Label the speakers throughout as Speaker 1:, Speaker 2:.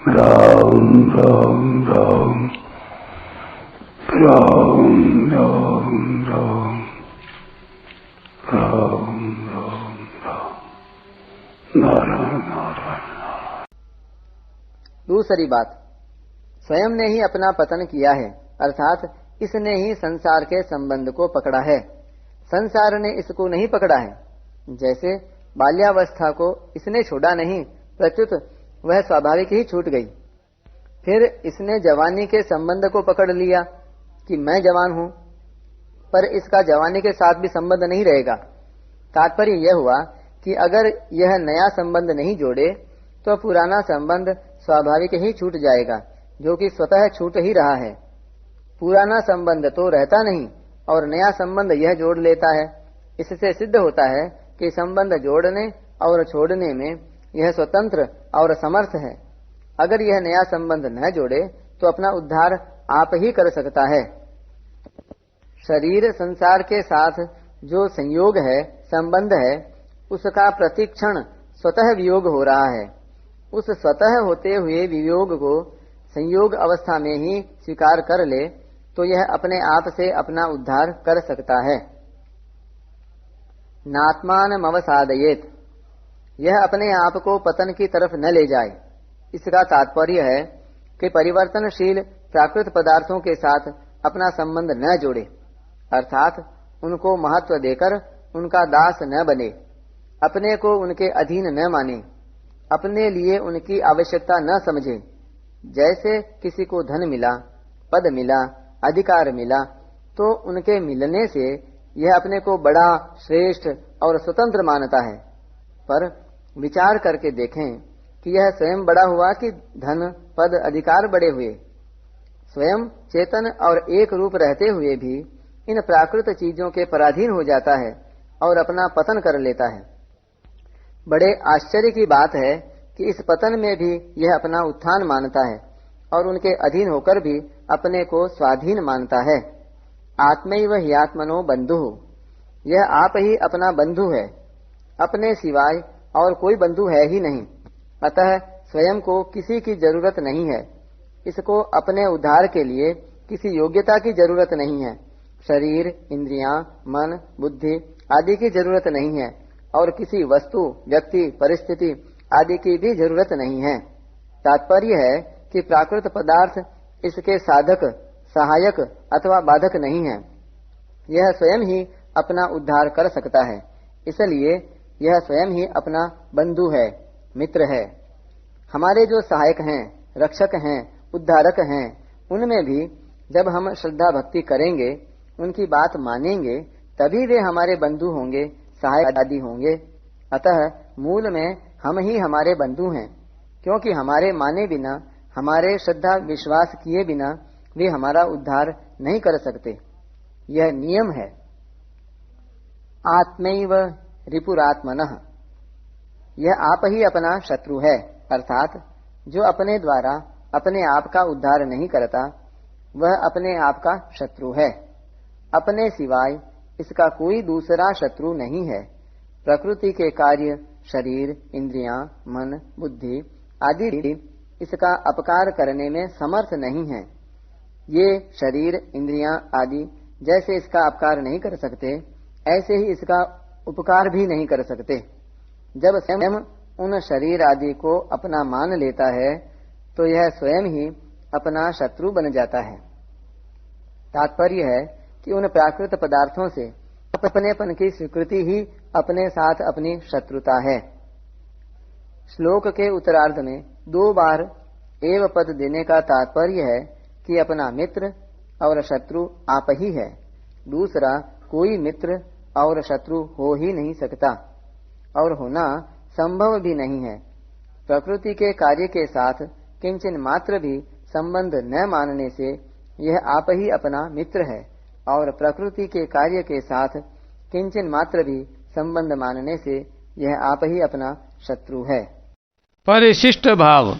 Speaker 1: राम राम राम राम राम राम राम राम राम नारायण नारायण।
Speaker 2: दूसरी बात, स्वयं ने ही अपना पतन किया है, अर्थात इसने ही संसार के संबंध को पकड़ा है, संसार ने इसको नहीं पकड़ा है। जैसे बाल्यावस्था को इसने छोड़ा नहीं, प्रत्युत वह स्वाभाविक ही छूट गई। फिर इसने जवानी के संबंध को पकड़ लिया कि मैं जवान हूं, पर इसका जवानी के साथ भी संबंध नहीं रहेगा। तात्पर्य यह हुआ कि अगर यह नया संबंध नहीं जोड़े तो पुराना संबंध स्वाभाविक ही छूट जाएगा, जो कि स्वतः छूट ही रहा है। पुराना संबंध तो रहता नहीं और नया संबंध यह जोड़ लेता है। इससे सिद्ध होता है कि संबंध जोड़ने और छोड़ने में यह स्वतंत्र और समर्थ है। अगर यह नया संबंध न जोड़े तो अपना उद्धार आप ही कर सकता है। शरीर संसार के साथ जो संयोग है, संबंध है, उसका प्रतिक्षण स्वतः वियोग हो रहा है। उस स्वतः होते हुए वियोग को संयोग अवस्था में ही स्वीकार कर ले तो यह अपने आप से अपना उद्धार कर सकता है। नात्मानमवसादयेत, यह अपने आप को पतन की तरफ न ले जाए। इसका तात्पर्य है कि परिवर्तनशील प्राकृत पदार्थों के साथ अपना संबंध न जोड़े, अर्थात उनको महत्व देकर उनका दास न बने, अपने को उनके अधीन न माने, अपने लिए उनकी आवश्यकता न समझे। जैसे किसी को धन मिला, पद मिला, अधिकार मिला, तो उनके मिलने से यह अपने को बड़ा, श्रेष्ठ और स्वतंत्र मानता है। पर विचार करके देखें कि यह स्वयं बड़ा हुआ कि धन, पद, अधिकार बड़े हुए। स्वयं चेतन और एक रूप रहते हुए भी इन प्राकृत चीजों के पराधीन हो जाता है और अपना पतन कर लेता है। बड़े आश्चर्य की बात है कि इस पतन में भी यह अपना उत्थान मानता है और उनके अधीन होकर भी अपने को स्वाधीन मानता है। आत्मैव ह्यात्मनो बंधुः, यह आप ही अपना बंधु है, अपने सिवाय और कोई बंधु है ही नहीं। अतः स्वयं को किसी की जरूरत नहीं है। इसको अपने उद्धार के लिए किसी योग्यता की जरूरत नहीं है। शरीर, इंद्रियां, मन, बुद्धि आदि की जरूरत नहीं है और किसी वस्तु, व्यक्ति, परिस्थिति आदि की भी जरूरत नहीं है। तात्पर्य है कि प्राकृत पदार्थ इसके साधक, सहायक अथवा बाधक नहीं है। यह स्वयं ही अपना उद्धार कर सकता है। इसलिए यह स्वयं ही अपना बंधु है, मित्र है। हमारे जो सहायक हैं, रक्षक हैं, उद्धारक हैं, उनमें भी जब हम श्रद्धा भक्ति करेंगे, उनकी बात मानेंगे, तभी वे हमारे बंधु होंगे, सहायक आदि होंगे। अतः मूल में हम ही हमारे बंधु हैं, क्योंकि हमारे माने बिना, हमारे श्रद्धा विश्वास किए बिना वे हमारा उद्धार नहीं कर सकते। यह नियम है। आत्मैव रिपुरात्मनः, यह आप ही अपना शत्रु है, अर्थात जो अपने द्वारा अपने आप का उद्धार नहीं करता वह अपने आप का शत्रु है। अपने सिवाय इसका कोई दूसरा शत्रु नहीं है। प्रकृति के कार्य, शरीर, इंद्रियां, मन, बुद्धि आदि इसका अपकार करने में समर्थ नहीं है। ये शरीर, इंद्रियां आदि जैसे इसका अपकार नहीं कर सकते, ऐसे ही इसका उपकार भी नहीं कर सकते। जब स्वयं उन शरीर आदि को अपना मान लेता है तो यह स्वयं ही अपना शत्रु बन जाता है। तात्पर्य है कि उन प्राकृत पदार्थों से अपनेपन की स्वीकृति ही अपने साथ अपनी शत्रुता है। श्लोक के उत्तरार्ध में 2 बार एव पद देने का तात्पर्य है कि अपना मित्र और शत्रु आप ही है। दूसरा कोई मित्र और शत्रु हो ही नहीं सकता और होना संभव भी नहीं है। प्रकृति के कार्य के साथ किंचन मात्र भी संबंध न मानने से यह आप ही अपना मित्र है और प्रकृति के कार्य के साथ किंचन मात्र भी संबंध मानने से यह आप ही अपना शत्रु है।
Speaker 3: परिशिष्ट भाव,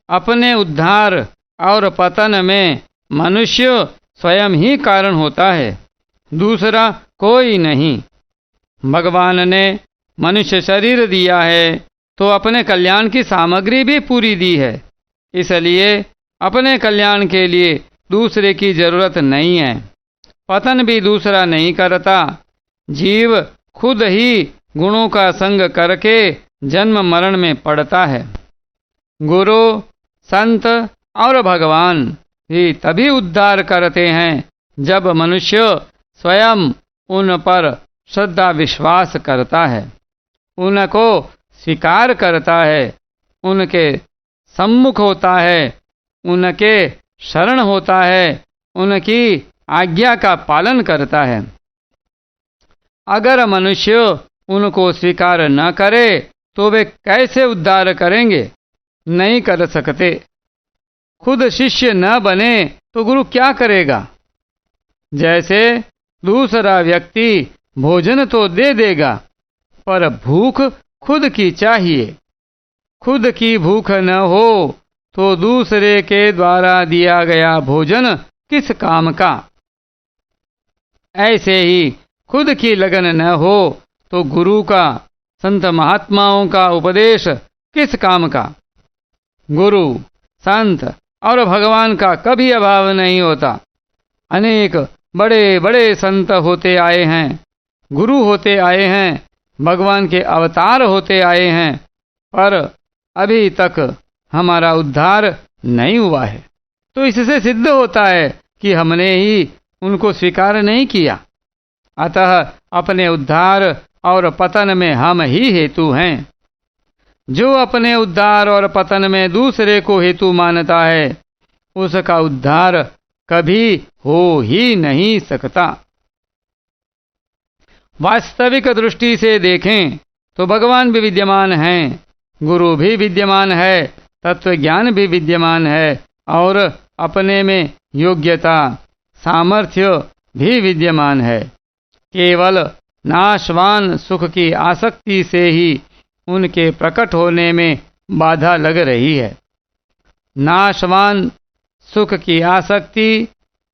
Speaker 3: अपने उद्धार और पतन में मनुष्य स्वयं ही कारण होता है, दूसरा कोई नहीं। भगवान ने मनुष्य शरीर दिया है तो अपने कल्याण की सामग्री भी पूरी दी है। इसलिए अपने कल्याण के लिए दूसरे की जरूरत नहीं है। पतन भी दूसरा नहीं करता। जीव खुद ही गुणों का संग करके जन्म मरण में पड़ता है। गुरु, संत और भगवान ही तभी उद्धार करते हैं जब मनुष्य स्वयं उन पर श्रद्धा विश्वास करता है, उनको स्वीकार करता है, उनके सम्मुख होता है, उनके शरण होता है, उनकी आज्ञा का पालन करता है। अगर मनुष्य उनको स्वीकार न करे तो वे कैसे उद्धार करेंगे? नहीं कर सकते। खुद शिष्य न बने तो गुरु क्या करेगा? जैसे दूसरा व्यक्ति भोजन तो दे देगा, पर भूख खुद की चाहिए। खुद की भूख न हो तो दूसरे के द्वारा दिया गया भोजन किस काम का? ऐसे ही खुद की लगन न हो तो गुरु का, संत महात्माओं का उपदेश किस काम का? गुरु, संत और भगवान का कभी अभाव नहीं होता। अनेक बड़े बड़े संत होते आए हैं, गुरु होते आए हैं, भगवान के अवतार होते आए हैं, पर अभी तक हमारा उद्धार नहीं हुआ है। तो इससे सिद्ध होता है कि हमने ही उनको स्वीकार नहीं किया। अतः अपने उद्धार और पतन में हम ही हेतु हैं। जो अपने उद्धार और पतन में दूसरे को हेतु मानता है, उसका उद्धार कभी हो ही नहीं सकता। वास्तविक दृष्टि से देखें तो भगवान भी विद्यमान हैं, गुरु भी विद्यमान है, तत्व ज्ञान भी विद्यमान है और अपने में योग्यता, सामर्थ्य भी विद्यमान है। केवल नाशवान सुख की आसक्ति से ही उनके प्रकट होने में बाधा लग रही है। नाशवान सुख की आसक्ति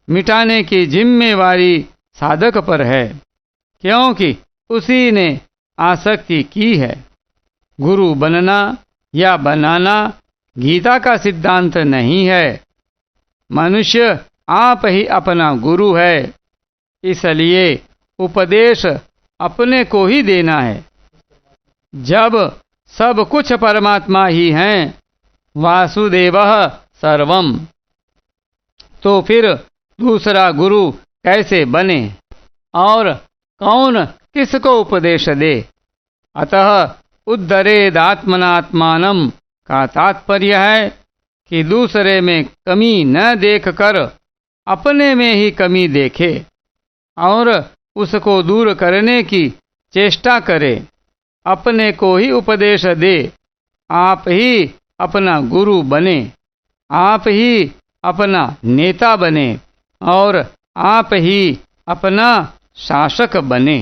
Speaker 3: मिटाने की जिम्मेवारी साधक पर है, क्योंकि उसी ने आसक्ति की है। गुरु बनना या बनाना गीता का सिद्धांत नहीं है। मनुष्य आप ही अपना गुरु है, इसलिए उपदेश अपने को ही देना है। जब सब कुछ परमात्मा ही हैं, वासुदेवः सर्वम, तो फिर दूसरा गुरु कैसे बने और कौन किसको उपदेश दे? अतः उद्धरेदात्मनात्मानम का तात्पर्य है कि दूसरे में कमी न देखकर अपने में ही कमी देखे और उसको दूर करने की चेष्टा करे, अपने को ही उपदेश दे। आप ही अपना गुरु बने, आप ही अपना नेता बने और आप ही अपना शासक बने।